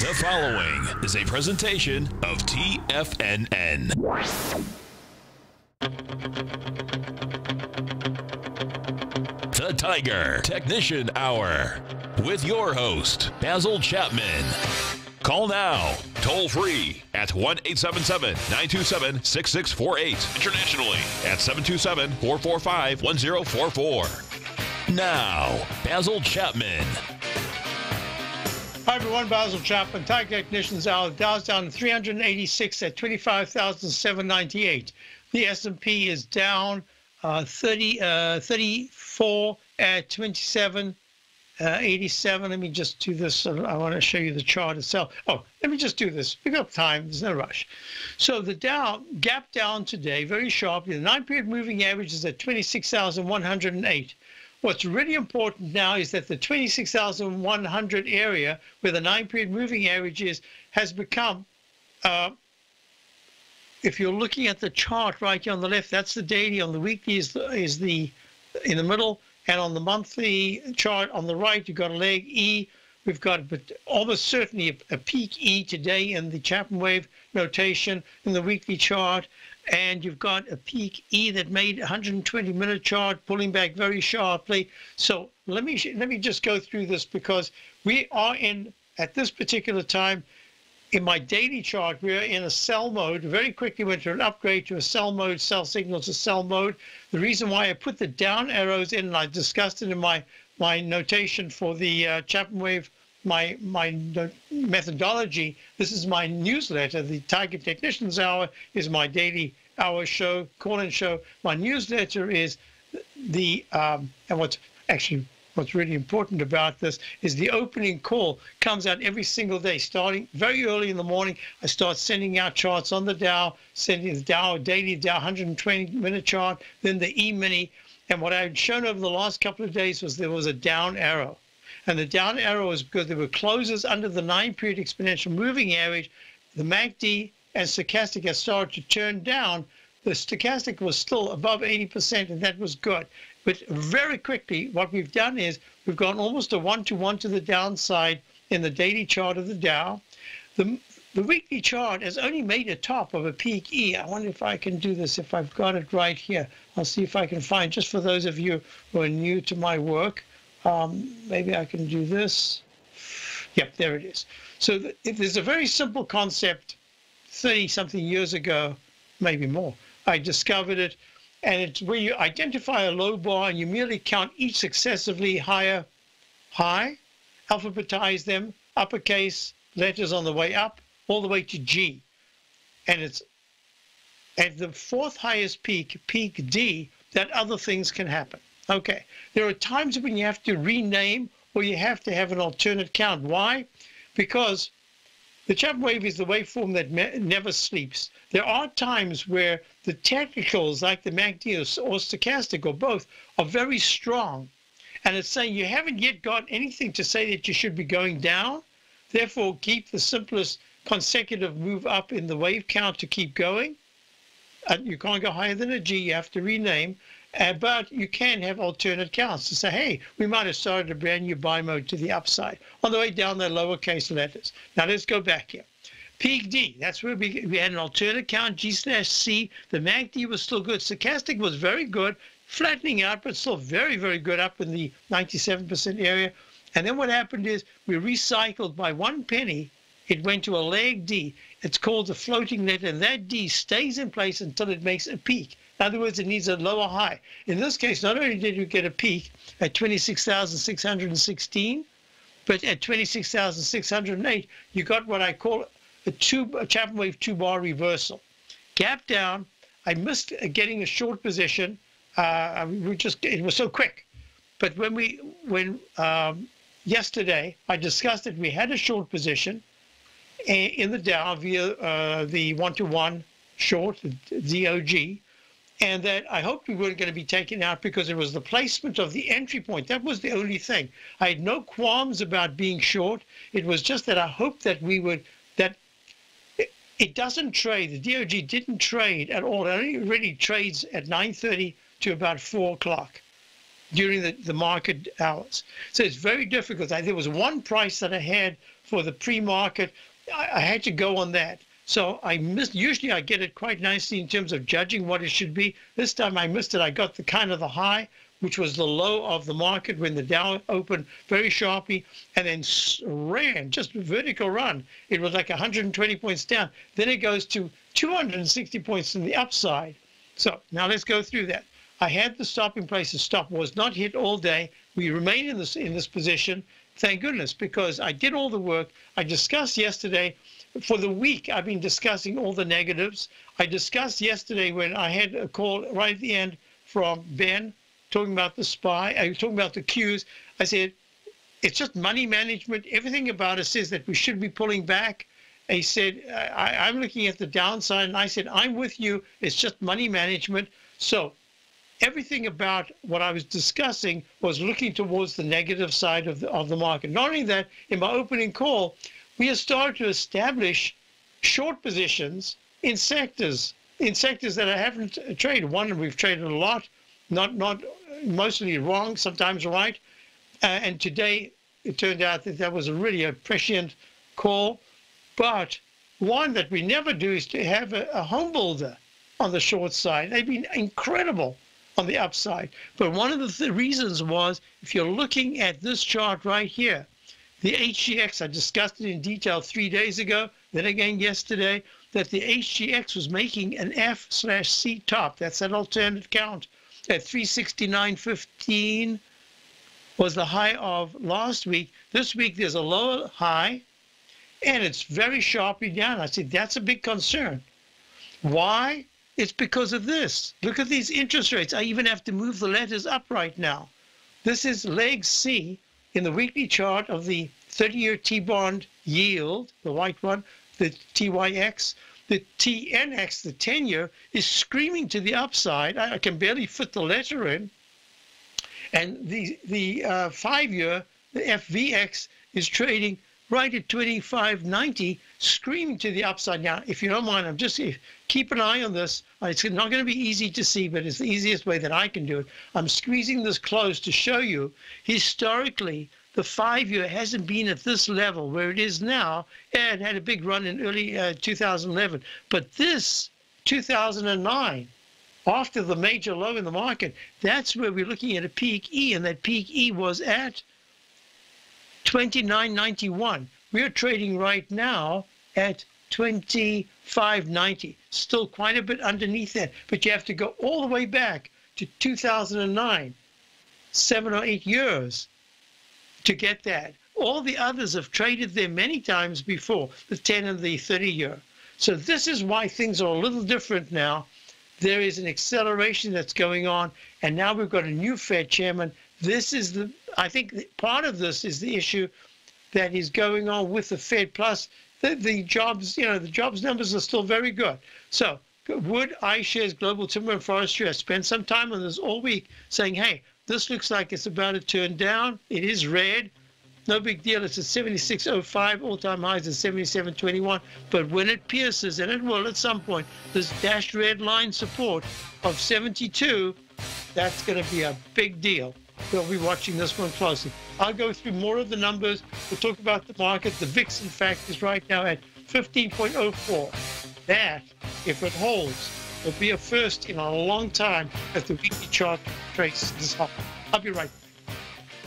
The following is a presentation of TFNN. The Tiger Technician Hour with your host, Basil Chapman. Call now, toll free at 1-877-927-6648. Internationally at 727-445-1044. Now, Basil Chapman. Hi everyone, Basil Chapman, Tiger Technicians Hour. Dow's down 386 at 25,798. The S&P is down 34 at 2787. Let me just do this. I want to show you the chart itself. Oh, let me just do this. We've got time. There's no rush. So the Dow gap down today very sharply. The 9-period moving average is at 26,108. What's really important now is that the 26,100 area, where the 9-period moving average is, has become, if you're looking at the chart right here on the left, that's the daily. On the weekly is the in the middle, and on the monthly chart on the right, you've got a leg E. We've got almost certainly a peak E today in the Chapman wave notation in the weekly chart. And you've got a peak E that made 120-minute chart, pulling back very sharply. So let me just go through this, because we are at this particular time, in my daily chart, we are in a sell mode. Very quickly went to an upgrade to a sell mode, sell signal to sell mode. The reason why I put the down arrows in, and I discussed it in my notation for the Chapman wave, my methodology. This is my newsletter. The Tiger Technicians Hour is my daily hour show, call-in show. My newsletter is and what's really important about this is the opening call comes out every single day, starting very early in the morning. I start sending out charts on the Dow, sending the Dow daily, Dow 120-minute chart, then the E-mini. And what I had shown over the last couple of days was there was a down arrow. And the down arrow is because there were closes under the 9-period exponential moving average. The MACD and stochastic has started to turn down. The stochastic was still above 80%, and that was good. But very quickly, what we've done is we've gone almost a one-to-one to the downside in the daily chart of the Dow. The weekly chart has only made a top of a peak E. I wonder if I can do this, if I've got it right here. I'll see if I can find, just for those of you who are new to my work, maybe I can do this. Yep, there it is. So if there's a very simple concept, 30-something years ago, maybe more, I discovered it, and it's where you identify a low bar and you merely count each successively higher high, alphabetize them, uppercase letters on the way up, all the way to G. And it's at the fourth highest peak, peak D, that other things can happen. Okay, there are times when you have to rename or you have to have an alternate count. Why? Because the Chapman wave is the waveform that never sleeps. There are times where the technicals, like the MACD or stochastic or both, are very strong. And it's saying you haven't yet got anything to say that you should be going down. Therefore, keep the simplest consecutive move up in the wave count to keep going. You can't go higher than a G. You have to rename. But you can have alternate counts to say, hey, we might have started a brand new buy mode to the upside on the way down the lowercase letters. Now let's go back here. Peak D, that's where we had an alternate count, G/C. The MACD was still good. Stochastic was very good, flattening out, but still very, very good up in the 97% area. And then what happened is we recycled by 1 penny. It went to a leg D. It's called the floating letter, and that D stays in place until it makes a peak. In other words, it needs a lower high. In this case, not only did you get a peak at 26,616, but at 26,608, you got what I call a Chapman wave 2-bar reversal. Gap down. I missed getting a short position. It was so quick. But when yesterday I discussed it, we had a short position in the Dow via the one-to-one short, the DOG. And that I hoped we weren't going to be taken out because it was the placement of the entry point. That was the only thing. I had no qualms about being short. It was just that I hoped that it doesn't trade. The DOG didn't trade at all. It only really trades at 9:30 to about 4 o'clock. during the market hours. So it's very difficult. There was one price that I had for the pre-market. I had to go on that. So I missed. Usually I get it quite nicely in terms of judging what it should be. This time I missed it. I got the kind of the high, which was the low of the market when the Dow opened very sharply and then ran, just a vertical run. It was like 120 points down. Then it goes to 260 points to the upside. So now let's go through that. I had the stopping place. The stop was not hit all day. We remain in this position. Thank goodness, because I did all the work. I discussed yesterday. For the week, I've been discussing all the negatives. I discussed yesterday when I had a call right at the end from Ben talking about the SPY. I was talking about the Qs. I said, it's just money management. Everything about it says that we should be pulling back. He said, I'm looking at the downside. And I said, I'm with you. It's just money management. So everything about what I was discussing was looking towards the negative side of the market. Not only that, in my opening call, we have started to establish short positions in sectors that I haven't traded. One, we've traded a lot, not mostly wrong, sometimes right. And today it turned out that was really a prescient call. But one that we never do is to have a home builder on the short side. They've been incredible on the upside. But one of the reasons was, if you're looking at this chart right here, the HGX, I discussed it in detail 3 days ago, then again yesterday, that the HGX was making an F/C top. That's an alternate count at 369.15 was the high of last week. This week there's a lower high, and it's very sharply down. I said, that's a big concern. Why? It's because of this. Look at these interest rates. I even have to move the letters up right now. This is leg C in the weekly chart of the 30-year T-bond yield, the white one, the TYX. The TNX, the 10-year, is screaming to the upside. I can barely fit the letter in. And the 5-year, the FVX, is trading right at 25.90, screaming to the upside. Now, if you don't mind, I'm just keep an eye on this. It's not going to be easy to see, but it's the easiest way that I can do it. I'm squeezing this close to show you historically the 5-year hasn't been at this level where it is now. Yeah, it had a big run in early 2011, but this 2009, after the major low in the market, that's where we're looking at a peak E, and that peak E was at 29.91. We're trading right now at 25.90, still quite a bit underneath that, but you have to go all the way back to 2009, 7 or 8 years to get that. All the others have traded there many times before, the 10 and the 30-year. So this is why things are a little different now. There is an acceleration that's going on, and now we've got a new Fed chairman. This is I think part of this is the issue that is going on with the Fed, plus the jobs, the jobs numbers are still very good. So Wood, iShares, Global Timber and Forestry, I spent some time on this all week saying, hey, this looks like it's about to turn down. It is red. No big deal. It's at 76.05. All-time highs at 77.21. But when it pierces, and it will at some point, this dashed red line support of 72, that's going to be a big deal. We'll be watching this one closely. I'll go through more of the numbers. We'll talk about the market. The VIX, in fact, is right now at 15.04. That, if it holds, will be a first in a long time as the weekly chart traces this up. I'll be right back.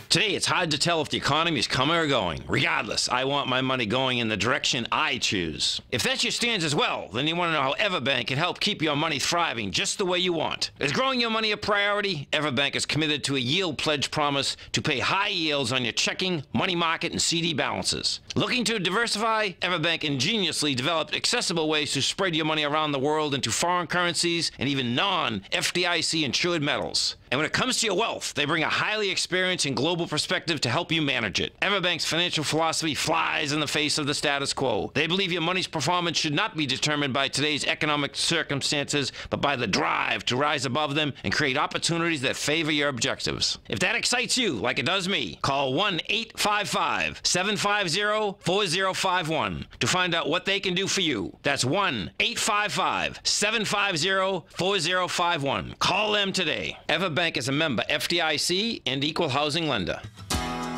Today, it's hard to tell if the economy is coming or going. Regardless, I want my money going in the direction I choose. If that's your stance as well, then you want to know how Everbank can help keep your money thriving just the way you want. Is growing your money a priority? Everbank is committed to a yield pledge promise to pay high yields on your checking, money market, and CD balances. Looking to diversify? Everbank ingeniously developed accessible ways to spread your money around the world into foreign currencies and even non-FDIC insured metals. And when it comes to your wealth, they bring a highly experienced and global perspective to help you manage it. Everbank's financial philosophy flies in the face of the status quo. They believe your money's performance should not be determined by today's economic circumstances, but by the drive to rise above them and create opportunities that favor your objectives. If that excites you, like it does me, call 1-855-750-4051 to find out what they can do for you. That's 1-855-750-4051. Call them today. Everbank Bank is a member, FDIC, and equal housing lender.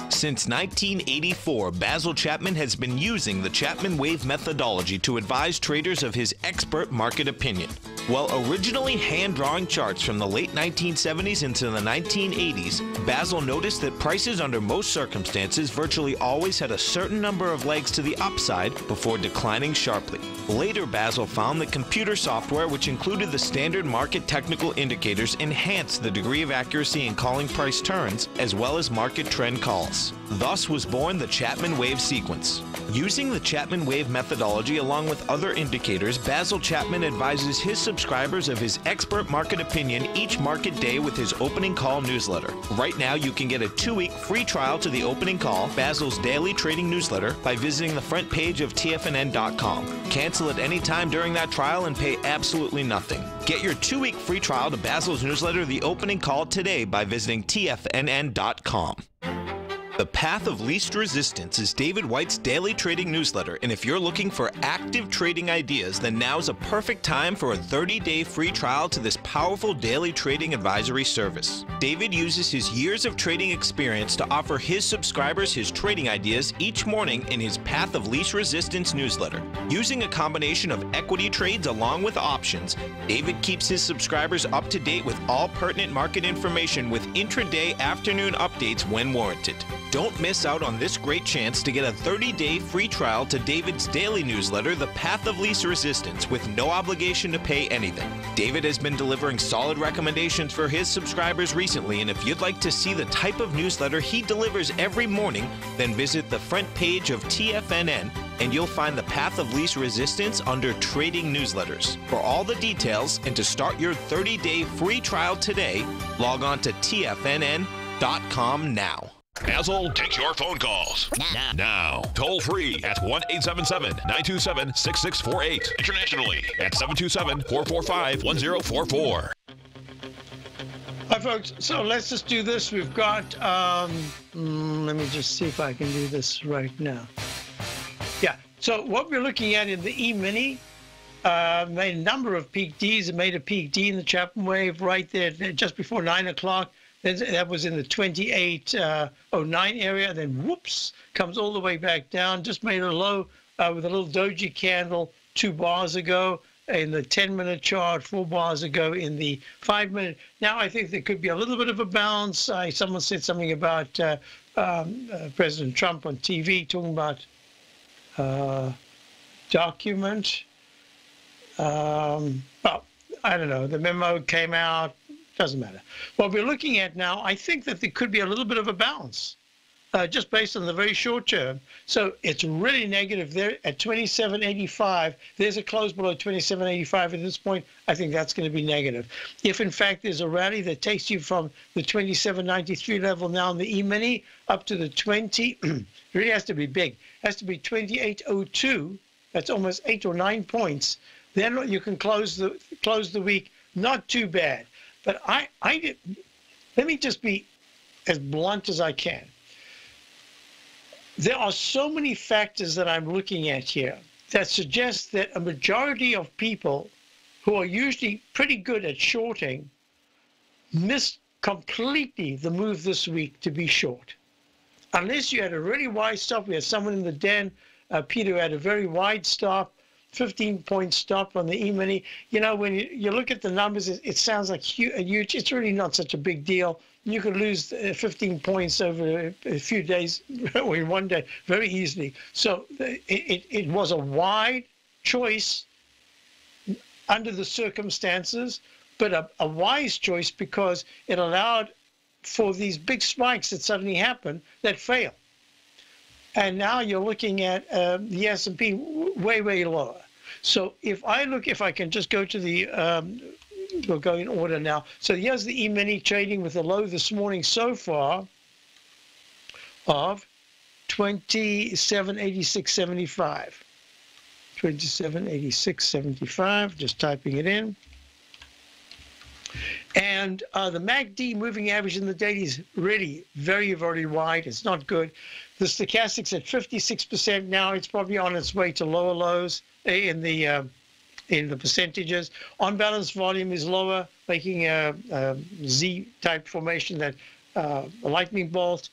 Since 1984, Basil Chapman has been using the Chapman Wave methodology to advise traders of his expert market opinion. While originally hand-drawing charts from the late 1970s into the 1980s, Basil noticed that prices under most circumstances virtually always had a certain number of legs to the upside before declining sharply. Later, Basil found that computer software, which included the standard market technical indicators, enhanced the degree of accuracy in calling price turns, as well as market trend calls. Thus was born the Chapman Wave sequence. Using the Chapman Wave methodology along with other indicators, Basil Chapman advises his subscribers of his expert market opinion each market day with his opening call newsletter. Right now, you can get a 2-week free trial to the opening call, Basil's daily trading newsletter, by visiting the front page of TFNN.com. Cancel at any time during that trial and pay absolutely nothing. Get your 2-week free trial to Basil's newsletter, The Opening Call, today by visiting TFNN.com. The Path of Least Resistance is David White's daily trading newsletter, and if you're looking for active trading ideas, then now's a perfect time for a 30-day free trial to this powerful daily trading advisory service. David uses his years of trading experience to offer his subscribers his trading ideas each morning in his Path of Least Resistance newsletter. Using a combination of equity trades along with options, David keeps his subscribers up to date with all pertinent market information with intraday afternoon updates when warranted. Don't miss out on this great chance to get a 30-day free trial to David's daily newsletter, The Path of Least Resistance, with no obligation to pay anything. David has been delivering solid recommendations for his subscribers recently, and if you'd like to see the type of newsletter he delivers every morning, then visit the front page of TFNN and you'll find the Path of Least Resistance under Trading Newsletters. For all the details and to start your 30-day free trial today, log on to TFNN.com now. Basil takes your phone calls. Now. Toll free at 1-877-927-6648. Internationally at 727-445-1044. Hi, folks. So let's just do this. We've got, let me just see if I can do this right now. Yeah. So what we're looking at in the E-mini made a number of peak Ds. It made a peak D in the Chapman Wave right there just before 9 o'clock. That was in the 2809 area. Then whoops, comes all the way back down. Just made a low with a little doji candle 2 bars ago in the 10-minute chart, 4 bars ago in the 5-minute. Now I think there could be a little bit of a bounce. Someone said something about President Trump on TV talking about document. Well, I don't know. The memo came out. Doesn't matter. What we're looking at now, I think that there could be a little bit of a bounce, just based on the very short term. So it's really negative there at 27.85. There's a close below 27.85 at this point. I think that's going to be negative. If, in fact, there's a rally that takes you from the 27.93 level now in the E-mini up to the 20, it really has to be big. It has to be 28.02. That's almost 8 or 9 points. Then you can close the week. Not too bad. But let me just be as blunt as I can. There are so many factors that I'm looking at here that suggest that a majority of people who are usually pretty good at shorting missed completely the move this week to be short. Unless you had a really wide stop. We had someone in the den, Peter, who had a very wide stop. 15-point stop on the E-mini. You know, when you look at the numbers, it sounds like huge. It's really not such a big deal. You could lose 15 points over a few days or in one day very easily. So it was a wide choice under the circumstances, but a wise choice because it allowed for these big spikes that suddenly happen that fail. And now you're looking at the S&P way, way lower. So if I can just go to the, we'll go in order now. So here's the E-mini trading with a low this morning so far of 27.8675. 27.8675, just typing it in. And the MACD moving average in the daily is really very, very wide. It's not good. The stochastic's at 56% now. It's probably on its way to lower lows in the in the percentages. On balance volume is lower, making a Z-type formation, that a lightning bolt.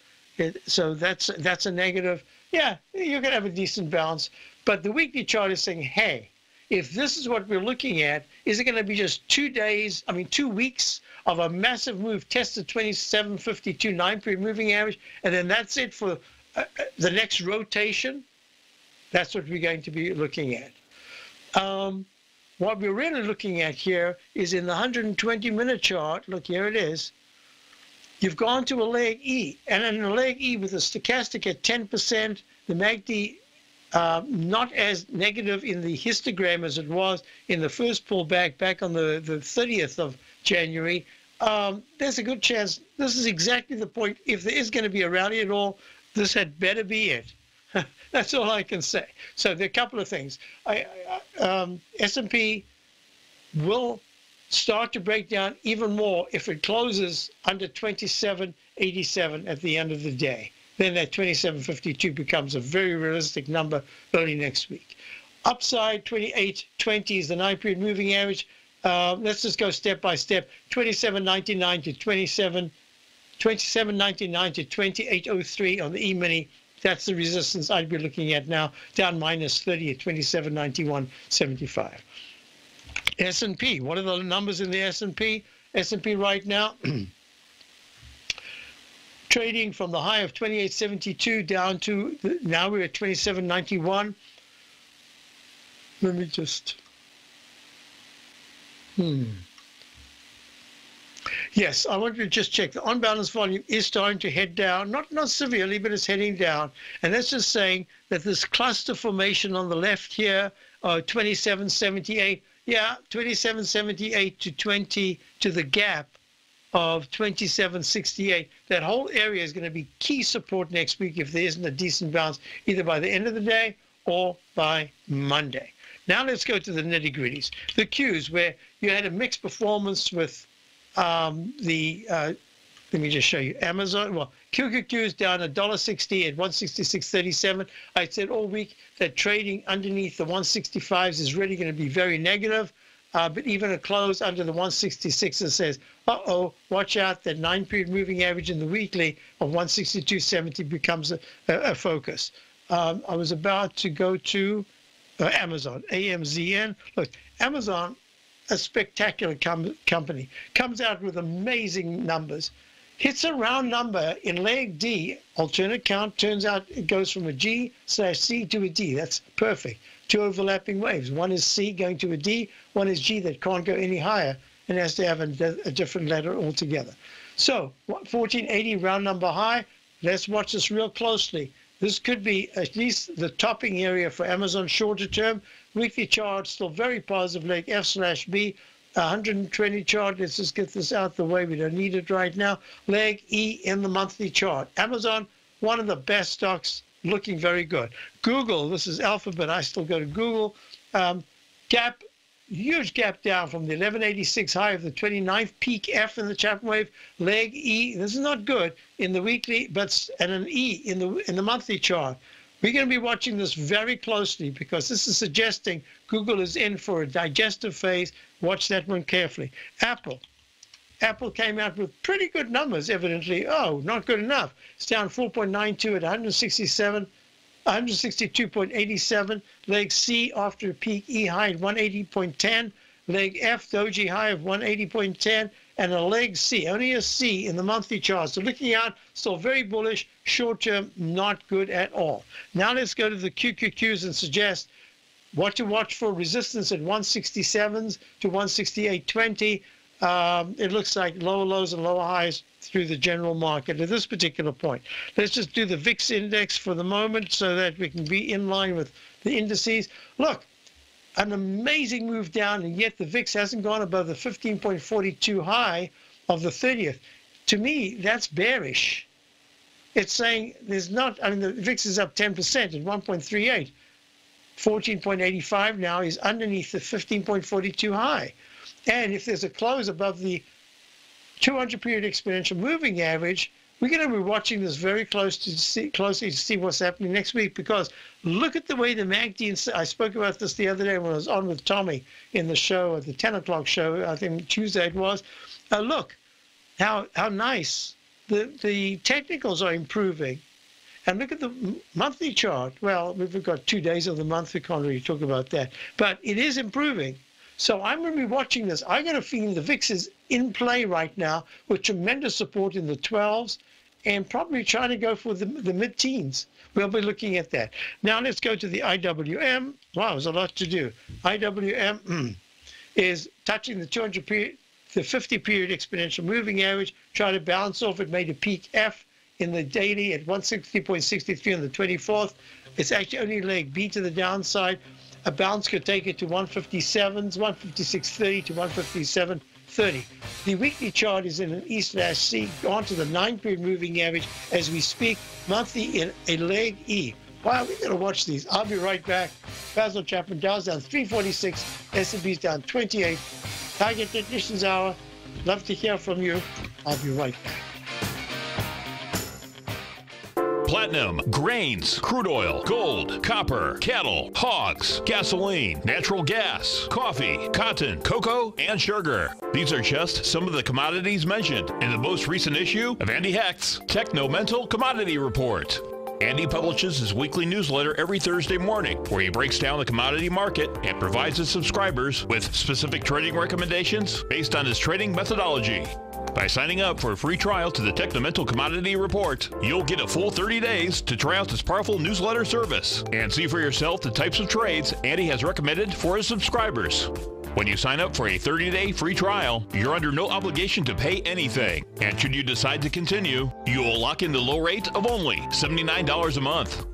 So that's a negative. Yeah, you're going to have a decent bounce. But the weekly chart is saying, hey, if this is what we're looking at, is it going to be just 2 weeks of a massive move, test the 2752 9-period moving average, and then that's it for the next rotation? That's what we're going to be looking at. What we're really looking at here is in the 120-minute chart. Look, here it is. You've gone to a leg E, and in a leg E with a stochastic at 10%, the MACD not as negative in the histogram as it was in the first pullback back on the 30th of January. There's a good chance this is exactly the point. If there is going to be a rally at all, this had better be it. That's all I can say. So there are a couple of things. S&P will start to break down even more if it closes under 2787 at the end of the day. Then that 2752 becomes a very realistic number early next week. Upside 2820 is the 9-period moving average. Let's just go step by step. 2799 to 2799 to 2803 on the E-mini. That's the resistance I'd be looking at now, down minus 30 at 2791.75. S&P, what are the numbers in the S&P? S&P right now, trading from the high of 2872 down to, now we're at 2791. Let me just, Yes, I wanted to just check. The on-balance volume is starting to head down, not severely, but it's heading down. And that's just saying that this cluster formation on the left here, 2778, yeah, 2778 to 20 to the gap of 2768. That whole area is going to be key support next week if there isn't a decent bounce, either by the end of the day or by Monday. Now let's go to the nitty-gritties. The Qs, where you had a mixed performance with let me just show you Amazon. Well, QQQ is down $1.60 at 166.37. I said all week that trading underneath the 165s is really going to be very negative. But even a close under the 166 that says, watch out, that 9-period moving average in the weekly of 162.70 becomes a focus. I was about to go to Amazon, AMZN. Look, Amazon, a spectacular company, comes out with amazing numbers, hits a round number in leg D, alternate count, turns out it goes from a G/C to a D. That's perfect. 2 overlapping waves. One is C going to a D, one is G that can't go any higher and has to have a different letter altogether. So 1480 round number high. Let's watch this real closely. This could be at least the topping area for Amazon shorter term. Weekly chart still very positive, leg F/B. 120 chart, let's just get this out the way. We don't need it right now. Leg E in the monthly chart. Amazon, one of the best stocks, looking very good. Google, this is Alphabet, I still go to Google. Gap, huge gap down from the 1186 high of the 29th, peak F in the Chapman wave. Leg E, this is not good in the weekly, but and an E in the monthly chart. We're going to be watching this very closely because this is suggesting Google is in for a digestive phase. Watch that one carefully. Apple came out with pretty good numbers, evidently. Oh, not good enough. It's down 4.92 at 162.87. Leg C after a peak E high at 180.10. Leg F, doji high of 180.10. And a leg C, only a C in the monthly chart. So looking out, still very bullish. Short term, not good at all. Now let's go to the QQQs and suggest what to watch for. Resistance at 167s to 168.20. It looks like lower lows and lower highs through the general market at this particular point. Let's just do the VIX index for the moment so that we can be in line with the indices. Look, an amazing move down, and yet the VIX hasn't gone above the 15.42 high of the 30th. To me, that's bearish. It's saying there's not, I mean, the VIX is up 10% at 1.38. 14.85 now is underneath the 15.42 high. And if there's a close above the 200-period exponential moving average, we're going to be watching this very closely to see what's happening next week, because look at the way the MACD, I spoke about this the other day when I was on with Tommy in the show, at the 10 o'clock show, I think Tuesday it was. Look how nice the technicals are improving. And look at the monthly chart. Well, we've got 2 days of the month. We can't really talk about that. But it is improving. So I'm going to be watching this. I got a feeling the VIX is in play right now with tremendous support in the 12s and probably trying to go for the mid-teens. We'll be looking at that. Now let's go to the IWM. Wow, there's a lot to do. IWM is touching the 200 period, the 50-period exponential moving average, trying to bounce off. It made a peak F in the daily at 160.63 on the 24th. It's actually only leg B to the downside. A bounce could take it to 157s, 156.30 to 157.30. The weekly chart is in an E/C, gone to the 9-period moving average as we speak. Monthly in a leg E. Wow, we're going to watch these. I'll be right back. Basil Chapman, Dow's down 346, S&P's down 28. Tiger Technicians Hour. Love to hear from you. I'll be right back. Platinum, grains, crude oil, gold, copper, cattle, hogs, gasoline, natural gas, coffee, cotton, cocoa, and sugar. These are just some of the commodities mentioned in the most recent issue of Andy Hecht's Techno-Mental Commodity Report. Andy publishes his weekly newsletter every Thursday morning, where he breaks down the commodity market and provides his subscribers with specific trading recommendations based on his trading methodology. By signing up for a free trial to the Techno-Mental Commodity Report, you'll get a full 30 days to try out this powerful newsletter service and see for yourself the types of trades Andy has recommended for his subscribers. When you sign up for a 30-day free trial, you're under no obligation to pay anything. And should you decide to continue, you will lock in the low rate of only $79 a month.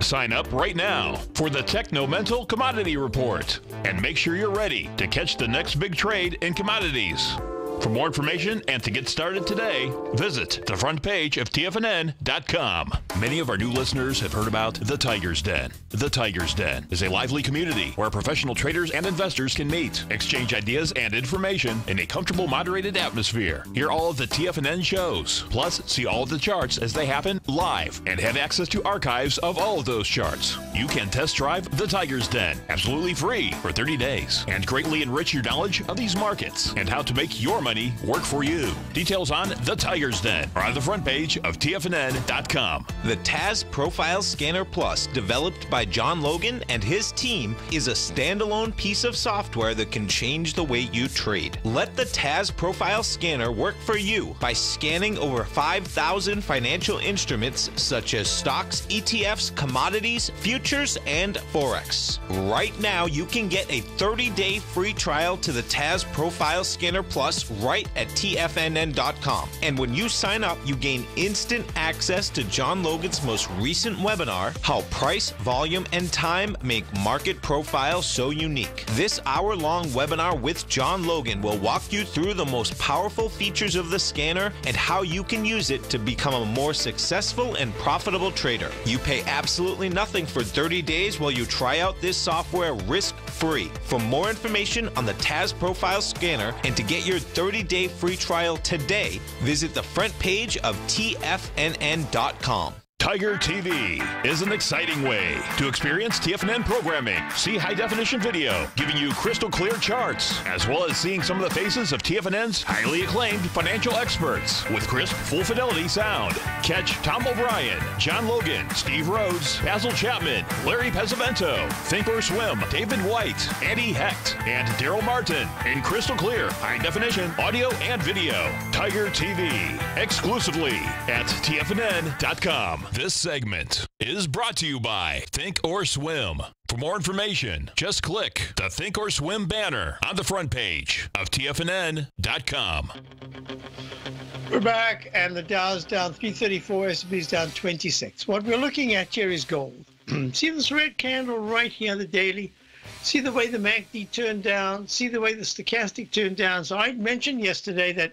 Sign up right now for the Techno-Mental Commodity Report and make sure you're ready to catch the next big trade in commodities. For more information and to get started today, visit the front page of TFNN.com. Many of our new listeners have heard about The Tiger's Den. The Tiger's Den is a lively community where professional traders and investors can meet, exchange ideas and information in a comfortable, moderated atmosphere. Hear all of the TFNN shows, plus see all of the charts as they happen live and have access to archives of all of those charts. You can test drive The Tiger's Den absolutely free for 30 days and greatly enrich your knowledge of these markets and how to make your money work for you. Details on The Tiger's Den are on the front page of TFNN.com. The TAS Profile Scanner Plus, developed by John Logan and his team, is a standalone piece of software that can change the way you trade. Let the TAS Profile Scanner work for you by scanning over 5,000 financial instruments such as stocks, ETFs, commodities, futures, and Forex. Right now, you can get a 30-day free trial to the TAS Profile Scanner Plus right at TFNN.com. And when you sign up, you gain instant access to John Logan's most recent webinar, How Price, Volume, and Time Make Market Profiles So Unique. This hour-long webinar with John Logan will walk you through the most powerful features of the scanner and how you can use it to become a more successful and profitable trader. You pay absolutely nothing for 30 days while you try out this software risk-free. For more information on the TAS Profile Scanner and to get your 30-day free trial today, visit the front page of TFNN.com. Tiger TV is an exciting way to experience TFNN programming. See high-definition video, giving you crystal clear charts, as well as seeing some of the faces of TFNN's highly acclaimed financial experts with crisp, full-fidelity sound. Catch Tom O'Brien, John Logan, Steve Rhodes, Basil Chapman, Larry Pesavento, Think or Swim, David White, Andy Hecht, and Daryl Martin in crystal clear, high-definition audio and video. Tiger TV, exclusively at TFNN.com. This segment is brought to you by Think or Swim. For more information, just click the Think or Swim banner on the front page of TFNN.com. We're back, and the Dow's down 334, S&P's down 26. What we're looking at here is gold. See this red candle right here on the daily? See the way the MACD turned down? See the way the stochastic turned down? So I mentioned yesterday that,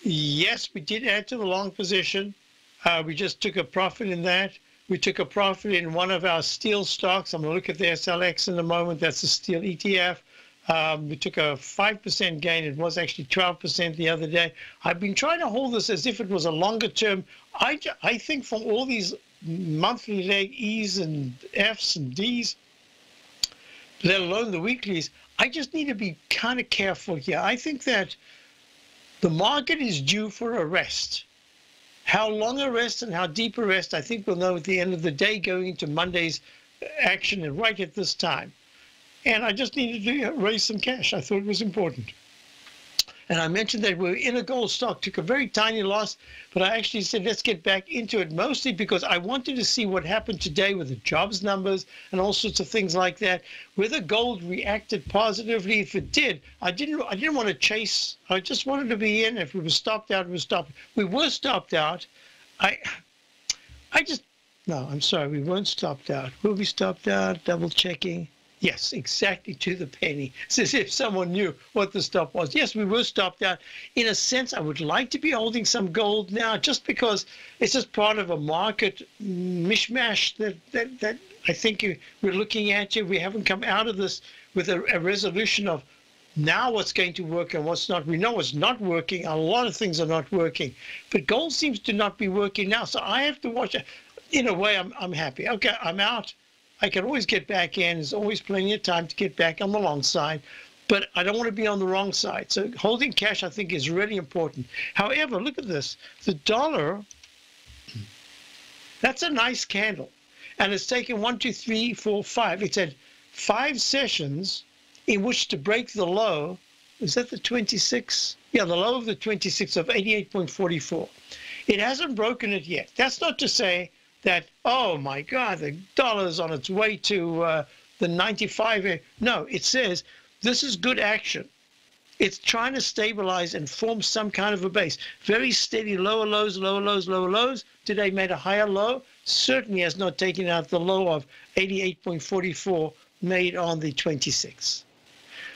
yes, we did add to the long position. We just took a profit in that. We took a profit in one of our steel stocks. I'm going to look at the SLX in a moment. That's a steel ETF. We took a 5% gain. It was actually 12% the other day. I've been trying to hold this as if it was a longer term. I think from all these monthly leg E's and F's and D's, let alone the weeklies, I just need to be kind of careful here. I think that the market is due for a rest. How long a rest and how deep a rest, I think we'll know at the end of the day going into Monday's action and right at this time. And I just needed to raise some cash. I thought it was important. And I mentioned that we were in a gold stock, took a very tiny loss, but I actually said, let's get back into it, mostly because I wanted to see what happened today with the jobs numbers and all sorts of things like that. Whether gold reacted positively, if it did, I didn't want to chase. I just wanted to be in. If we were stopped out, we were stopped. We were stopped out. No, I'm sorry, we weren't stopped out. Were we stopped out? Double checking. Yes, exactly to the penny. It's as if someone knew what the stop was. Yes, we were stopped out. In a sense, I would like to be holding some gold now just because it's just part of a market mishmash that I think we're looking at here. We haven't come out of this with a resolution of now what's going to work and what's not. We know what's not working. A lot of things are not working. But gold seems to not be working now. So I have to watch it. In a way, I'm happy. Okay, I'm out. I can always get back in. There's always plenty of time to get back on the long side, but I don't want to be on the wrong side. So holding cash, I think, is really important. However, look at this. The dollar, that's a nice candle. And it's taken 1, 2, 3, 4, 5. It's had 5 sessions in which to break the low. Is that the 26? Yeah, the low of the 26 of 88.44. It hasn't broken it yet. That's not to say that, oh my God, the dollar's on its way to the 95. No, it says this is good action. It's trying to stabilize and form some kind of a base. Very steady, lower lows, lower lows, lower lows. Today made a higher low. Certainly has not taken out the low of 88.44 made on the 26th.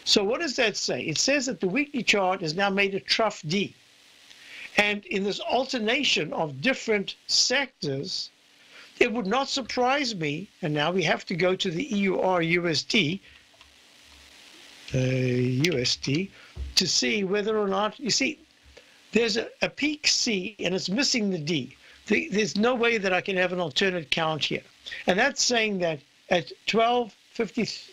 So what does that say? It says that the weekly chart has now made a trough D. And in this alternation of different sectors, it would not surprise me, and now we have to go to the EUR-USD, to see whether or not, you see, there's a peak C and it's missing the D. There's no way that I can have an alternate count here. And that's saying that at 12.50,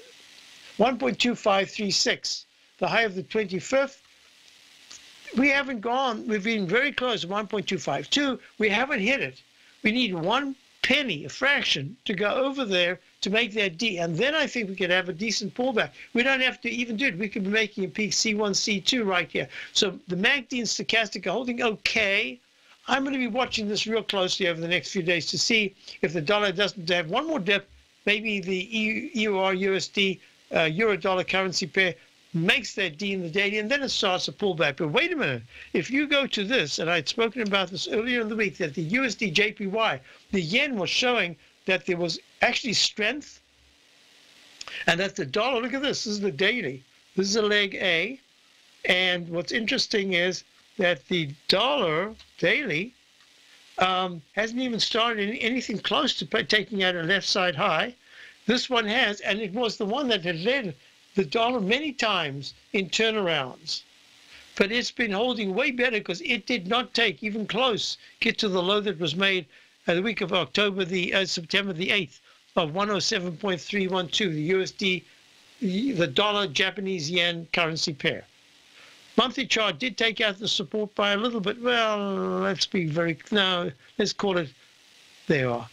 1.2536, the high of the 25th, we haven't gone, we've been very close to 1.252, we haven't hit it. We need 1 penny, a fraction, to go over there to make that D. And then I think we could have a decent pullback. We don't have to even do it. We could be making a peak C1, C2 right here. So the MACD and stochastic are holding okay. I'm going to be watching this real closely over the next few days to see if the dollar doesn't have one more dip. Maybe the EUR-USD, euro-dollar currency pair makes that D in the daily, and then it starts a pullback. But wait a minute. If you go to this, and I'd spoken about this earlier in the week, that the USD JPY, the yen was showing that there was actually strength, and that the dollar, look at this, this is the daily. This is a leg A, and what's interesting is that the dollar daily hasn't even started anything close to taking out a left side high. This one has, and it was the one that had led the dollar many times in turnarounds. But it's been holding way better because it did not take even close, get to the low that was made the week of September the 8th of 107.312, the USD, the dollar Japanese yen currency pair. Monthly chart did take out the support by a little bit. Well, let's call it, there you are.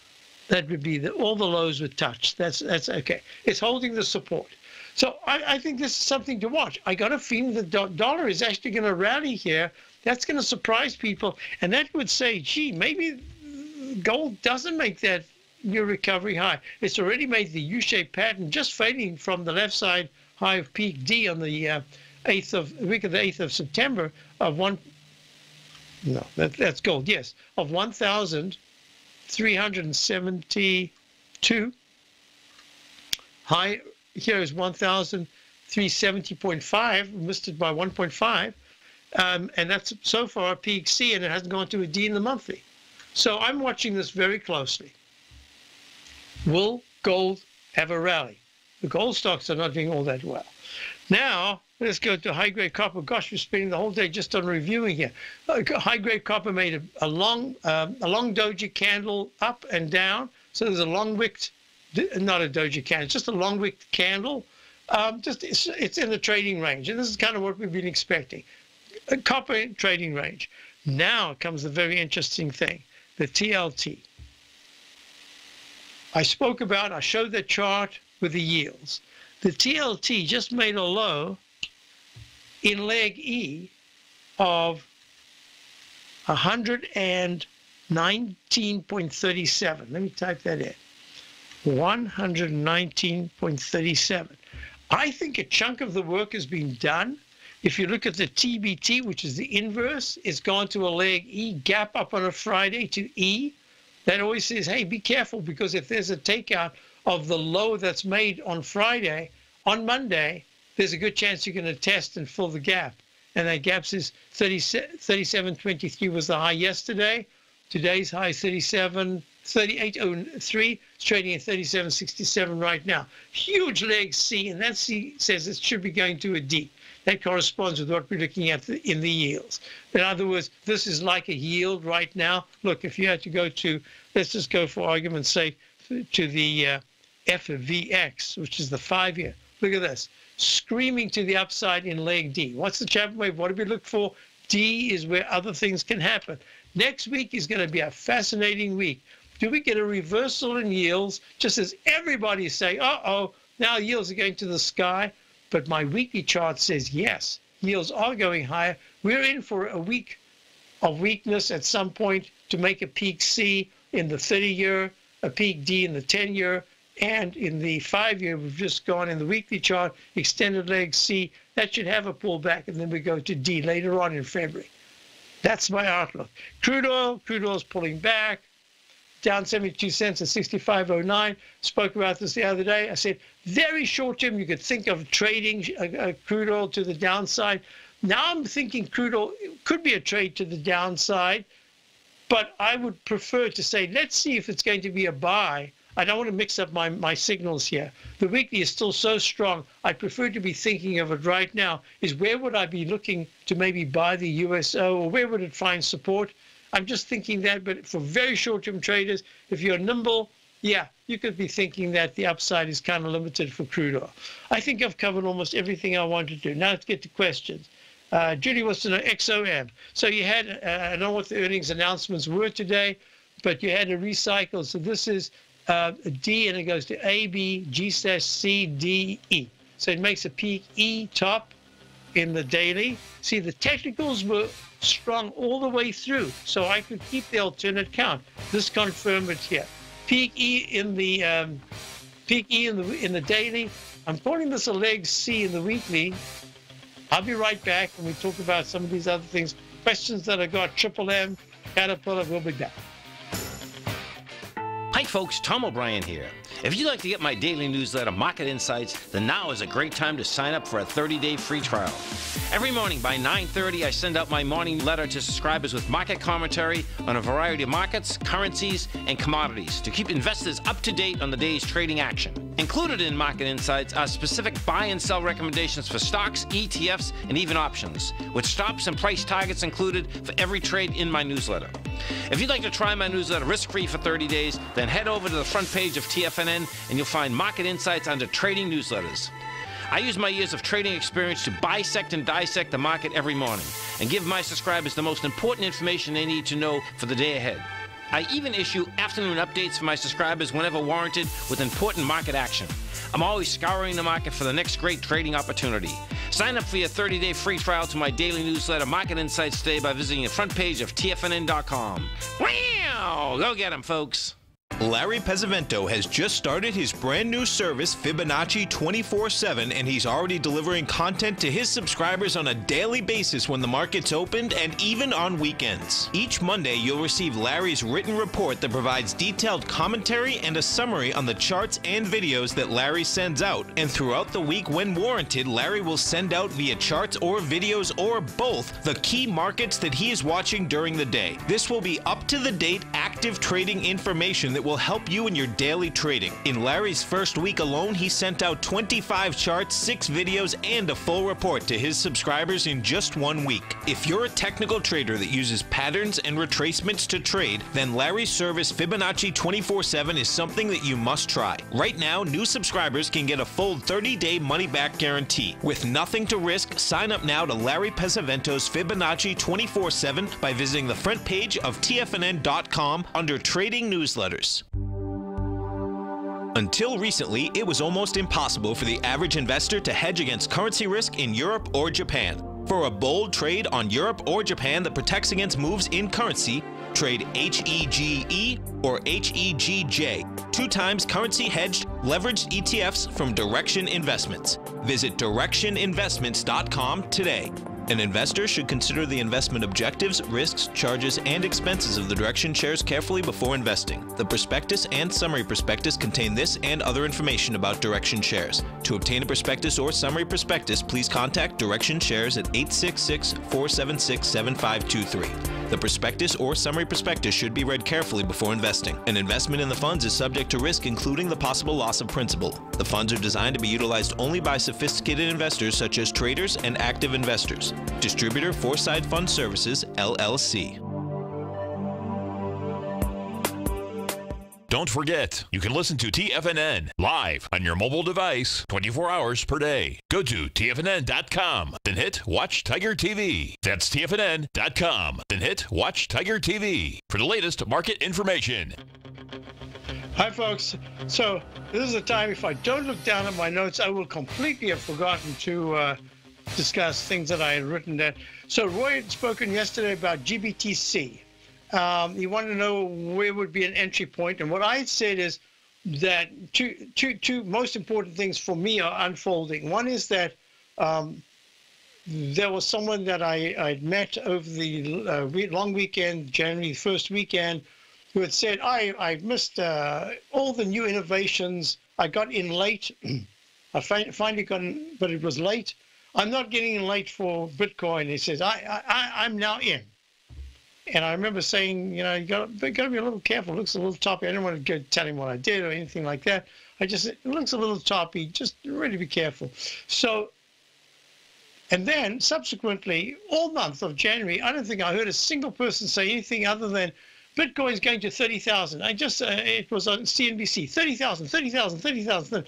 That would be all the lows were touched. That's okay. It's holding the support. So I think this is something to watch. I got a feeling the dollar is actually going to rally here. That's going to surprise people. And that would say, gee, maybe gold doesn't make that new recovery high. It's already made the U-shaped pattern, just fading from the left side high of peak D on the week of the 8th of September of that's gold, yes, of 1,372. High here is 1,370.5, missed it by 1.5, and that's so far a peak C, and it hasn't gone to a D in the monthly. So I'm watching this very closely. Will gold have a rally? The gold stocks are not doing all that well. Now, let's go to high-grade copper. Gosh, we're spending the whole day just on reviewing here. High-grade copper made a long doji candle up and down. So there's a long-wicked, not a doji candle, it's just a long-wicked candle. It's in the trading range. And this is kind of what we've been expecting. A copper trading range. Now comes the very interesting thing, the TLT. I showed that chart with the yields. The TLT just made a low in leg E of 119.37. Let me type that in. 119.37. I think a chunk of the work has been done. If you look at the TBT, which is the inverse, it's gone to a leg E, gap up on a Friday to E. That always says, hey, be careful, because if there's a takeout of the low that's made on Friday, on Monday, there's a good chance you're going to test and fill the gap. And that gap is 37.23 was the high yesterday. Today's high is 38.03. It's trading at 37.67 right now. Huge leg C, and that C says it should be going to a D. That corresponds with what we're looking at in the yields. In other words, this is like a yield right now. Look, if you had to go to, let's just go for argument's sake, to the FVX, which is the 5-year. Look at this, screaming to the upside in leg D. What's the Chapman wave? What do we look for? D is where other things can happen. Next week is going to be a fascinating week. Do we get a reversal in yields, just as everybody is saying, uh-oh, now yields are going to the sky? But my weekly chart says, yes, yields are going higher. We're in for a week of weakness at some point to make a peak C in the 30-year, a peak D in the 10-year, and in the 5-year, we've just gone in the weekly chart, extended leg C. That should have a pullback, and then we go to D later on in February. That's my outlook. Crude oil's pulling back, down 72 cents at 65.09. Spoke about this the other day. I said, very short term, you could think of trading crude oil to the downside. Now I'm thinking crude oil could be a trade to the downside, but I would prefer to say, let's see if it's going to be a buy. I don't want to mix up my signals here. The weekly is still so strong. I prefer to be thinking of it right now, is where would I be looking to maybe buy the USO, or where would it find support? I'm just thinking that, but for very short-term traders, if you're nimble, yeah, you could be thinking that the upside is kind of limited for crude oil. I think I've covered almost everything I wanted to do. Now let's get to questions. Judy wants to know XOM. So you had, I don't know what the earnings announcements were today, but you had a recycle. So this is D, and it goes to A, B, G/C, D, E. So it makes a peak E top in the daily. See, the technicals were strong all the way through, so I could keep the alternate count. This confirmed it here. Peak E in the daily. I'm calling this a leg C in the weekly. I'll be right back when we talk about some of these other things. Questions that I got, Triple M, Caterpillar, we'll be back. Hi folks, Tom O'Brien here. If you'd like to get my daily newsletter, Market Insights, then now is a great time to sign up for a 30-day free trial. Every morning by 9:30, I send out my morning letter to subscribers with market commentary on a variety of markets, currencies, and commodities to keep investors up to date on the day's trading action. Included in Market Insights are specific buy and sell recommendations for stocks, ETFs, and even options, with stops and price targets included for every trade in my newsletter. If you'd like to try my newsletter risk-free for 30 days, then head over to the front page of TFNN and you'll find Market Insights under Trading Newsletters. I use my years of trading experience to bisect and dissect the market every morning and give my subscribers the most important information they need to know for the day ahead. I even issue afternoon updates for my subscribers whenever warranted with important market action. I'm always scouring the market for the next great trading opportunity. Sign up for your 30-day free trial to my daily newsletter, Market Insights, today by visiting the front page of TFNN.com. Wow! Go get 'em, folks. Larry Pesavento has just started his brand new service, Fibonacci 24/7, and he's already delivering content to his subscribers on a daily basis when the market's opened and even on weekends. Each Monday, you'll receive Larry's written report that provides detailed commentary and a summary on the charts and videos that Larry sends out. And throughout the week, when warranted, Larry will send out via charts or videos or both the key markets that he is watching during the day. This will be up-to-the-date active trading information that will will help you in your daily trading. In Larry's first week alone, he sent out 25 charts, 6 videos, and a full report to his subscribers in just 1 week. If you're a technical trader that uses patterns and retracements to trade, then Larry's service Fibonacci 24/7 is something that you must try. Right now, new subscribers can get a full 30-day money-back guarantee. With nothing to risk, sign up now to Larry Pesavento's Fibonacci 24/7 by visiting the front page of TFNN.com under Trading Newsletters. Until recently, it was almost impossible for the average investor to hedge against currency risk in Europe or Japan. For a bold trade on Europe or Japan that protects against moves in currency, trade HEGE or HEGJ, 2 times currency hedged leveraged ETFs from Direction Investments. Visit directioninvestments.com today. An investor should consider the investment objectives, risks, charges, and expenses of the Direction shares carefully before investing. The prospectus and summary prospectus contain this and other information about Direction shares. To obtain a prospectus or summary prospectus, please contact Direction shares at 866-476-7523. The prospectus or summary prospectus should be read carefully before investing. An investment in the funds is subject to risk, including the possible loss of principal. The funds are designed to be utilized only by sophisticated investors such as traders and active investors. Distributor Foreside Fund Services, LLC. Don't forget, you can listen to TFNN live on your mobile device 24 hours per day. Go to TFNN.com, then hit Watch Tiger TV. That's TFNN.com, then hit Watch Tiger TV for the latest market information. Hi, folks. So this is a time, if I don't look down at my notes, I will completely have forgotten to discuss things that I had written there. So Roy had spoken yesterday about GBTC. He wanted to know where would be an entry point, and what I had said is that two most important things for me are unfolding. One is that there was someone that I'd met over the long weekend, January 1st weekend, who had said, I missed all the new innovations. I got in late. I finally got in, but it was late. I'm not getting in late for Bitcoin. He says, I'm now in. And I remember saying, you know, you got to be a little careful. It looks a little toppy. I didn't want to go tell him what I did or anything like that. I just said, it looks a little toppy. Just really be careful. So, and then subsequently, all month of January, I don't think I heard a single person say anything other than Bitcoin's going to 30,000. I just, it was on CNBC, 30,000, 30,000, 30,000.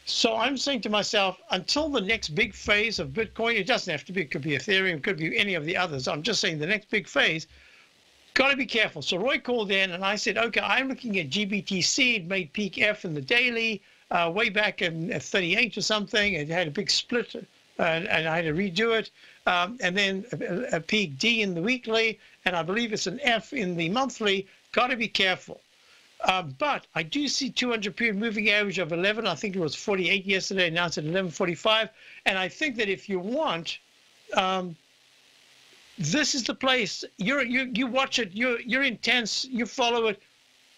So I'm saying to myself, until the next big phase of Bitcoin, it doesn't have to be, it could be Ethereum, it could be any of the others. I'm just saying the next big phase, got to be careful. So Roy called in and I said, okay, I'm looking at GBTC. It made peak F in the daily way back in 38 or something. It had a big split and I had to redo it. And then a peak D in the weekly, and I believe it's an F in the monthly. Got to be careful. But I do see 200-period moving average of 11. I think it was 48 yesterday. Now it's at 11:45. And I think that if you want, this is the place. You watch it. You're intense. You follow it.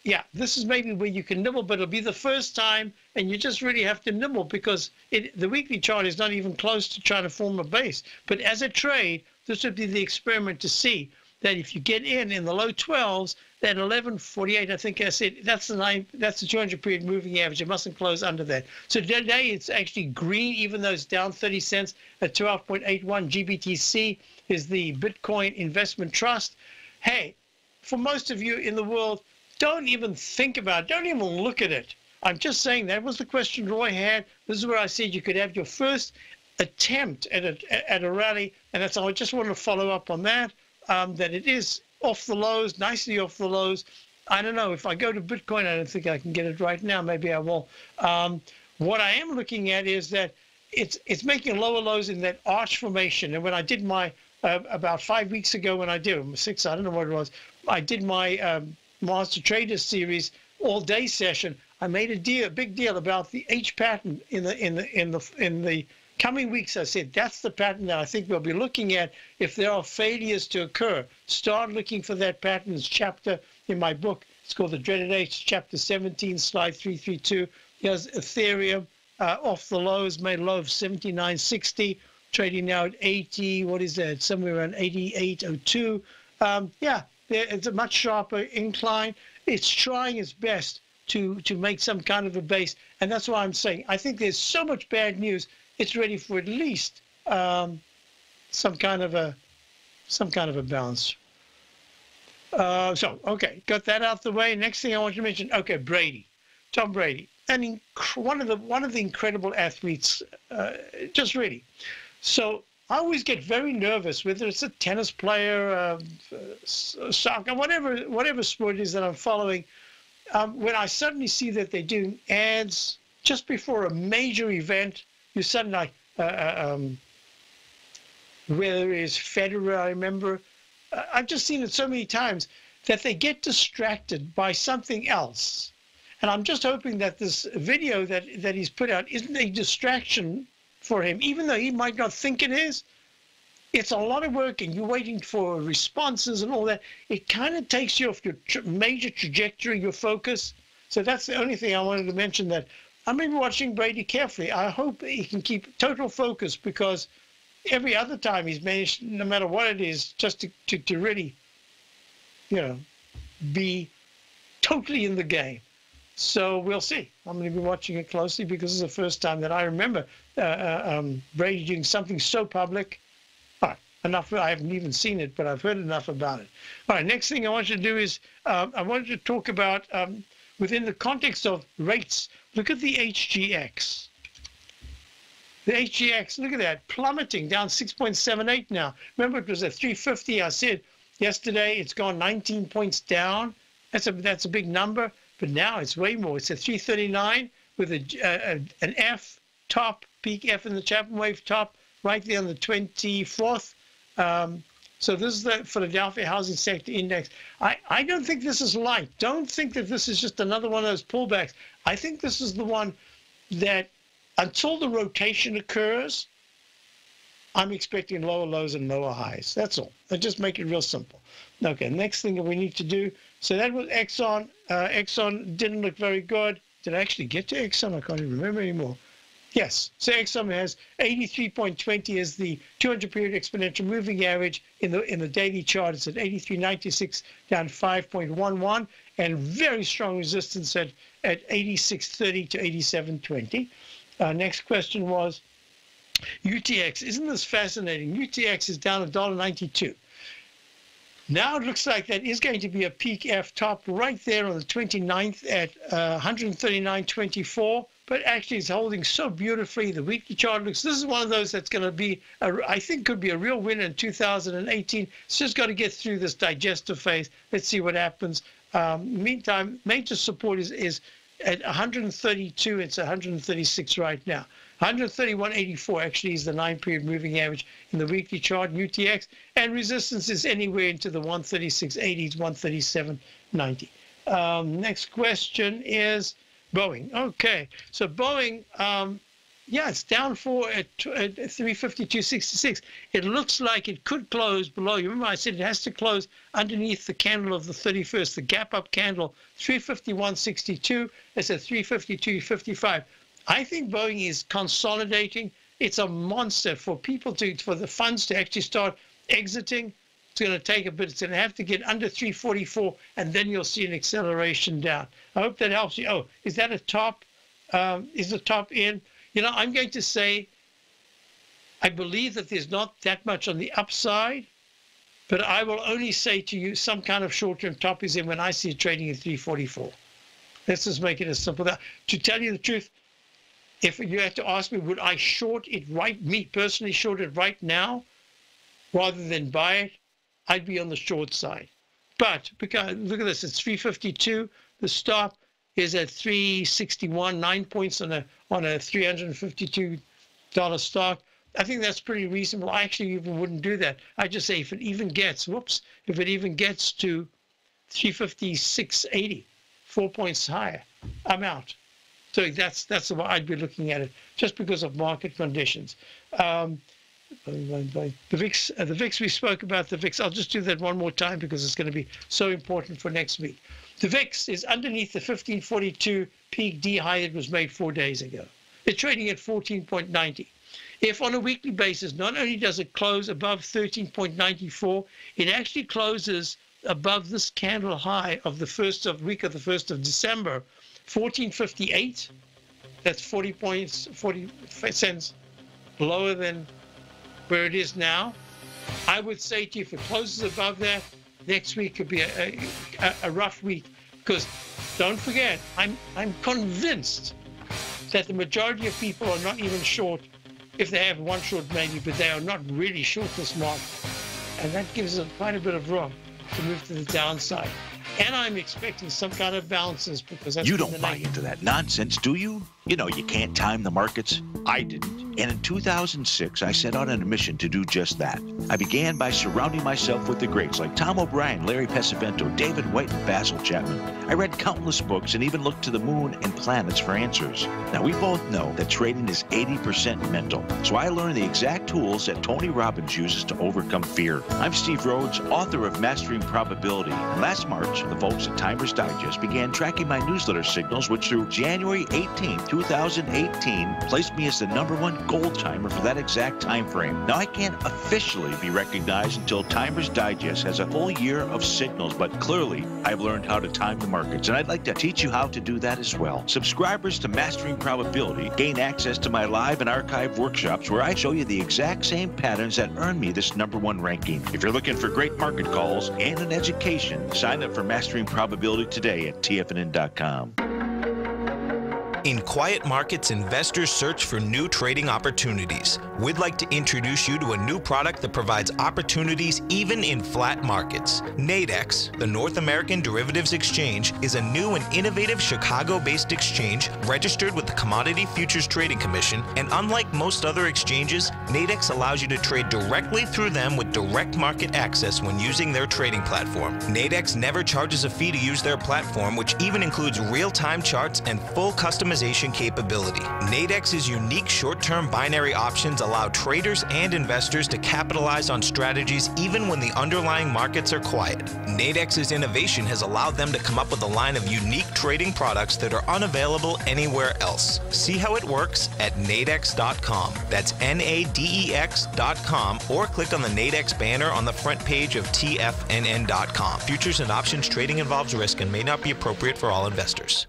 Yeah, this is maybe where you can nibble, but it'll be the first time, and you just really have to nibble because the weekly chart is not even close to trying to form a base. But as a trade, this would be the experiment to see that if you get in the low 12s, that 11.48, I think I said, that's the 200-period moving average. It mustn't close under that. So today it's actually green, even though it's down 30 cents at 12.81. GBTC is the Bitcoin Investment Trust. Hey, for most of you in the world, don't even think about it. Don't even look at it. I'm just saying that was the question Roy had. This is where I said you could have your first attempt at a rally, and that's I just want to follow up on that. That it is off the lows, nicely off the lows. I don't know. If I go to Bitcoin, I don't think I can get it right now. Maybe I will. What I am looking at is that it's making lower lows in that arch formation. And when I did my, about 5 weeks ago when I did, 6, I don't know what it was, I did my Master Trader series all-day session. I made a big deal about the H pattern in the coming weeks. I said that's the pattern that I think we'll be looking at if there are failures to occur. Start looking for that pattern. It's chapter in my book. It's called The Dreaded H, chapter 17, slide 332. Here's Ethereum off the lows, made a low of 79.60, trading now at 80. What is that? Somewhere around 88.02. Yeah, it's a much sharper incline. it's trying its best to make some kind of a base, and that's why I'm saying I think there's so much bad news. It's ready for at least some kind of a bounce. So okay, got that out the way. Next thing I want to mention, okay, Brady, Tom Brady, and one of the incredible athletes, just really. So I always get very nervous, whether it's a tennis player, soccer, whatever sport it is that I'm following, when I suddenly see that they're doing ads just before a major event. You suddenly whether it's Federer, I remember. I've just seen it so many times that they get distracted by something else. And I'm just hoping that this video that he's put out isn't a distraction for him, even though he might not think it is. It's a lot of work, and you're waiting for responses and all that. It kind of takes you off your major trajectory, your focus. So that's the only thing I wanted to mention, that I'm going to be watching Brady carefully. I hope he can keep total focus, because every other time he's managed, no matter what it is, just to really, be totally in the game. So we'll see. I'm going to be watching it closely, because it's the first time that I remember Brady doing something so public. All right, enough. I haven't even seen it, but I've heard enough about it. All right, next thing I want you to do is I wanted to talk about, within the context of rates, look at the HGX. The HGX, look at that, plummeting down 6.78 now. Remember, it was at 350. I said yesterday it's gone 19 points down. That's a big number, but now it's way more. It's at 339 with an F top, peak F in the Chapman wave top, right there on the 24th. So this is the Philadelphia Housing Sector Index. I don't think this is light. Don't think that this is just another one of those pullbacks. I think this is the one that, until the rotation occurs, I'm expecting lower lows and lower highs. That's all. I just make it real simple. Okay, next thing that we need to do. So that was Exxon. Exxon didn't look very good. Did I actually get to Exxon? I can't even remember anymore. Yes, so Exxon has 83.20 as the 200-period exponential moving average in the daily chart. It's at 83.96, down 5.11, and very strong resistance at 86.30 to 87.20. Next question was UTX. Isn't this fascinating? UTX is down $1.92. Now it looks like that is going to be a peak F top right there on the 29th at 139.24. But actually it's holding so beautifully. The weekly chart looks, this is one of those that's going to be, I think could be a real winner in 2018. It's just got to get through this digestive phase. Let's see what happens. Meantime, major support is at 132. It's 136 right now. 131.84 actually is the 9-period moving average in the weekly chart, UTX, and resistance is anywhere into the 136.80s, 137.90. Next question is Boeing. Okay, so Boeing, yeah, it's down 4 at 352.66. It looks like it could close below. You remember I said it has to close underneath the candle of the 31st, the gap up candle, 351.62. It's at 352.55. I think Boeing is consolidating. It's a monster for the funds to actually start exiting. It's going to take a bit. It's going to have to get under 344, and then you'll see an acceleration down. I hope that helps you. Oh, is that a top? Is the top in? I'm going to say I believe that there's not that much on the upside, but I will only say to you some kind of short-term top is in when I see it trading at 344. Let's just make it as simple as that. To tell you the truth, if you had to ask me, would I short it me personally short it right now rather than buy it, I'd be on the short side. But because look at this, it's 352. The stop is at 361, 9 points on a $352 stock. I think that's pretty reasonable. I actually even wouldn't do that. I just say if it even gets, if it even gets to 356.80, 4 points higher, I'm out. So that's the way I'd be looking at it, just because of market conditions. The VIX, we spoke about the VIX. I'll just do that one more time because it's going to be so important for next week. The VIX is underneath the 1542 peak D high that was made 4 days ago. It's trading at 14.90. If on a weekly basis, not only does it close above 13.94, it actually closes above this candle high of the first of week of the 1st of December, 1458. That's 40 cents lower than where it is now. I would say to you, if it closes above that, next week could be a rough week, because don't forget, I'm convinced that the majority of people are not even short. If they have one short maybe, but they are not really short this market. And that gives them quite a bit of room to move to the downside. And I'm expecting some kind of bounces, because that's You don't buy into that nonsense, do you? You know you can't time the markets. I didn't. And in 2006, I set out on a mission to do just that. I began by surrounding myself with the greats like Tom O'Brien, Larry Pesavento, David White, and Basil Chapman. I read countless books and even looked to the moon and planets for answers. Now, we both know that trading is 80% mental. So I learned the exact tools that Tony Robbins uses to overcome fear. I'm Steve Rhodes, author of Mastering Probability. And last March, the folks at Timers Digest began tracking my newsletter signals, which through January 18, 2018, placed me as the #1 gold timer for that exact time frame. Now, I can't officially be recognized until Timers Digest has a full year of signals, but clearly I've learned how to time the markets, and I'd like to teach you how to do that as well. Subscribers to Mastering Probability gain access to my live and archive workshops where I show you the exact same patterns that earned me this #1 ranking. If you're looking for great market calls and an education, sign up for Mastering Probability today at TFNN.com. In quiet markets, investors search for new trading opportunities. We'd like to introduce you to a new product that provides opportunities even in flat markets. Nadex, the North American Derivatives Exchange, is a new and innovative Chicago-based exchange registered with the Commodity Futures Trading Commission, and unlike most other exchanges, Nadex allows you to trade directly through them with direct market access when using their trading platform. Nadex never charges a fee to use their platform, which even includes real-time charts and full customization capability. Nadex's unique short-term binary options allow traders and investors to capitalize on strategies even when the underlying markets are quiet. Nadex's innovation has allowed them to come up with a line of unique trading products that are unavailable anywhere else. See how it works at nadex.com. That's NADEX.com, or click on the Nadex banner on the front page of TFNN.com. Futures and options trading involves risk and may not be appropriate for all investors.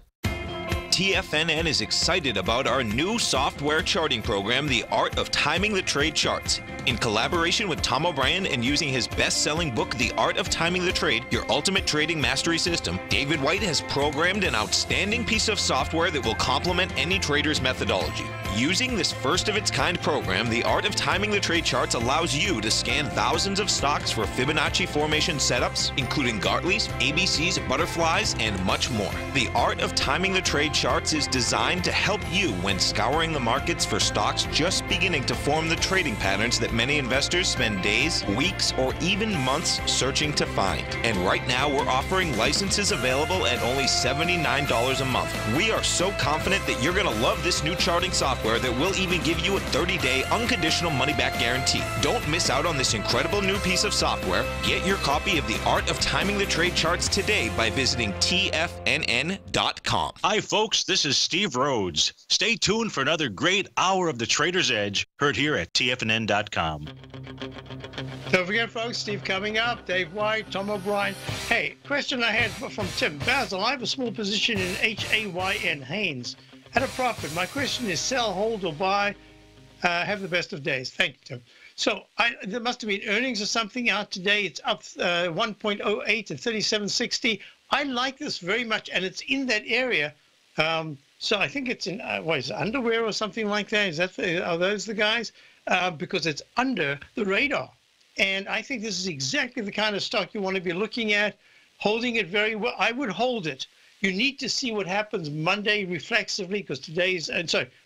TFNN is excited about our new software charting program, The Art of Timing the Trade Charts. In collaboration with Tom O'Brien and using his best-selling book, The Art of Timing the Trade, Your Ultimate Trading Mastery System, David White has programmed an outstanding piece of software that will complement any trader's methodology. Using this first-of-its-kind program, The Art of Timing the Trade Charts allows you to scan thousands of stocks for Fibonacci formation setups, including Gartley's, ABC's, butterflies, and much more. The Art of Timing the Trade Charts is designed to help you when scouring the markets for stocks just beginning to form the trading patterns that many investors spend days, weeks, or even months searching to find. And right now, we're offering licenses available at only $79 a month. We are so confident that you're going to love this new charting software that will even give you a 30-day unconditional money-back guarantee. Don't miss out on this incredible new piece of software. Get your copy of The Art of Timing the Trade Charts today by visiting TFNN.com. Hi, folks. This is Steve Rhodes. Stay tuned for another great hour of The Trader's Edge, heard here at TFNN.com. Don't forget, folks, Steve coming up, Dave White, Tom O'Brien. Hey, question I had from Tim. Basil, I have a small position in HAYN, Haynes, at a profit. My question is sell, hold, or buy. Have the best of days. Thank you, Tim. So there must have been earnings or something out today. It's up 1.08 at 37.60. I like this very much, and it's in that area. So I think it's in, what is it, underwear or something like that? Is that are those the guys? Because it's under the radar. And I think this is exactly the kind of stock you want to be looking at, holding it very well. I would hold it. You need to see what happens Monday reflexively, because today's,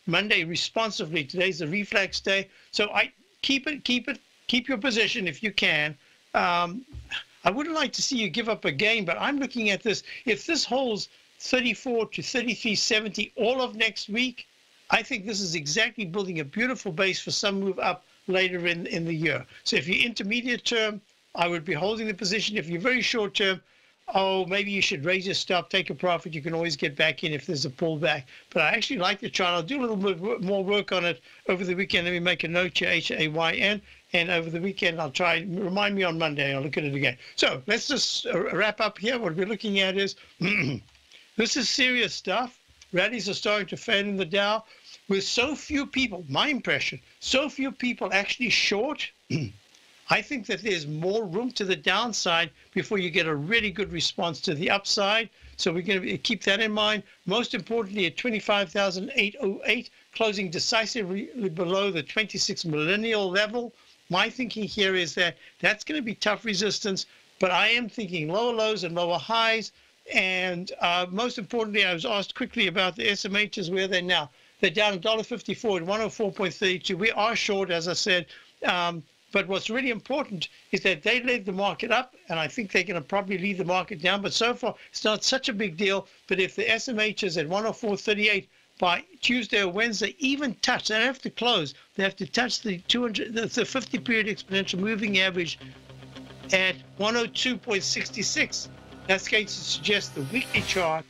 Monday responsively. Today's the reflex day. So I keep your position if you can. I wouldn't like to see you give up a game, but I'm looking at this. If this holds 34 to 33.70 all of next week, I think this is exactly building a beautiful base for some move up later in the year. So if you're intermediate term, I would be holding the position. If you're very short term, maybe you should raise your stop, take a profit. You can always get back in if there's a pullback. But I actually like the chart. I'll do a little bit more work on it over the weekend. Let me make a note here, HAYN. And over the weekend, I'll try, remind me on Monday, I'll look at it again. So let's just wrap up here. What we're looking at is, this is serious stuff. Rallies are starting to fade in the Dow. With so few people, my impression, so few people actually short, I think that there's more room to the downside before you get a really good response to the upside. So we're going to keep that in mind. Most importantly, at 25,808, closing decisively below the 26 millennial level. My thinking here is that that's going to be tough resistance, but I am thinking lower lows and lower highs. And most importantly, I was asked quickly about the SMHs, where they're now. They're down $1.54 at 104.32. We are short, as I said. But what's really important is that they led the market up, and I think they're going to probably lead the market down. But so far, it's not such a big deal. But if the SMH is at 104.38 by Tuesday or Wednesday, even touch, they don't have to close. They have to touch the 50-period exponential moving average at 102.66. That's going to suggest the weekly chart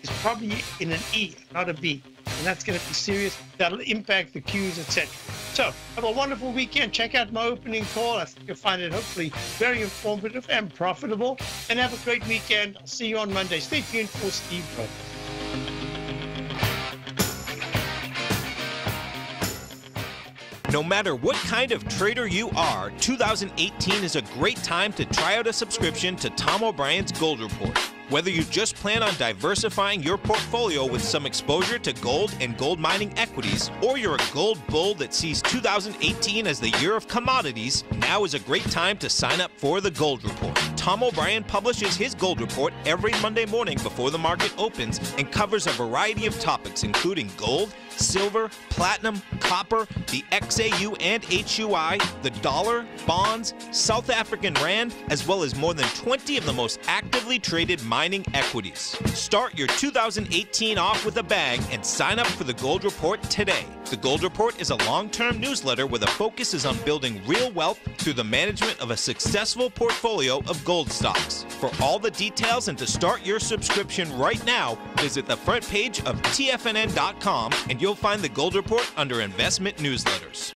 is probably in an E, not a B. And that's going to be serious. That'll impact the Qs, etc. So have a wonderful weekend. Check out my opening call. I think you'll find it hopefully very informative and profitable. And have a great weekend. I'll see you on Monday. Stay tuned for Steve Rhodes. No matter what kind of trader you are, 2018 is a great time to try out a subscription to Tom O'Brien's Gold Report. Whether you just plan on diversifying your portfolio with some exposure to gold and gold mining equities, or you're a gold bull that sees 2018 as the year of commodities, now is a great time to sign up for the Gold Report. Tom O'Brien publishes his Gold Report every Monday morning before the market opens and covers a variety of topics including gold, silver, platinum, copper, the XAU and HUI, the dollar, bonds, South African rand, as well as more than 20 of the most actively traded mining equities. Start your 2018 off with a bang and sign up for the Gold Report today. The Gold Report is a long-term newsletter where the focus is on building real wealth through the management of a successful portfolio of gold stocks. For all the details and to start your subscription right now, visit the front page of TFNN.com and you'll find the Gold Report under Investment Newsletters.